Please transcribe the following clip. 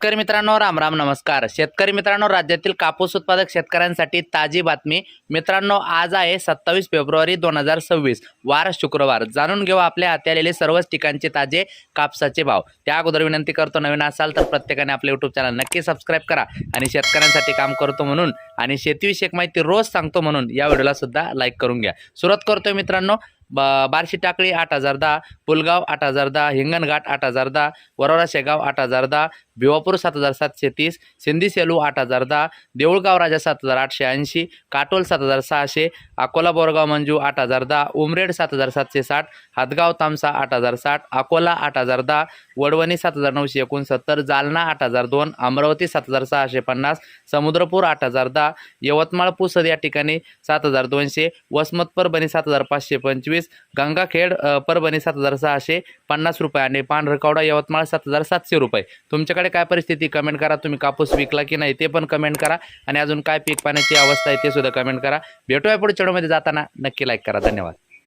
शेतकरी मित्रांनो, राम राम नमस्कार. शेतकरी मित्रांनो, राज्यातील कापूस उत्पादक शेतकऱ्यांसाठी ताजी बातमी. मित्रांनो, आज आहे 27 फेब्रुवारी 2026, वार शुक्रवार. जाणून घेऊ आपल्या हाती आलेले सर्वच ठिकाणचे ताजे कापसाचे भाव. त्या अगोदर विनंती करतो, नवीन असाल तर प्रत्येकाने आपले यूट्यूब चॅनल नक्की सबस्क्राईब करा आणि शेतकऱ्यांसाठी काम करतो म्हणून आणि शेतीविषयक माहिती रोज सांगतो म्हणून या व्हिडिओला सुद्धा लाईक करून घ्या. सुरुवात करतोय मित्रांनो. बार्शी टाकळी 8010, पुलगाव 8010, हिंगणघाट 8010, वरोरा शेगाव 8010, भिवापूर 7730, सिंधी सेलू 8010, देऊळगाव राजा 7880, काटोल 7600, अकोला बोरगाव मंजू 8010, उमरेड 7760, हातगाव तामसा 8060, अकोला 8010, वडवणी 7969, जालना 8002, अमरावती 7650, समुद्रपूर 8010, यवतमाळ पुसद या ठिकाणी 7200, वसमत परभणी 7525, गंगाखेड परभणी 7650 रुपये आणि पांढरकवडा यवतमाळ 7700 रुपये. तुमच्याकडे काय परिस्थिती कमेंट करा. तुम्ही कापूस विकला की नाही ते पण कमेंट करा आणि अजून काय पीक पाण्याची अवस्था आहे ते सुद्धा कमेंट करा. भेटूया पुढच्या व्हिडिओमध्ये. जाताना नक्की लाईक करा. धन्यवाद.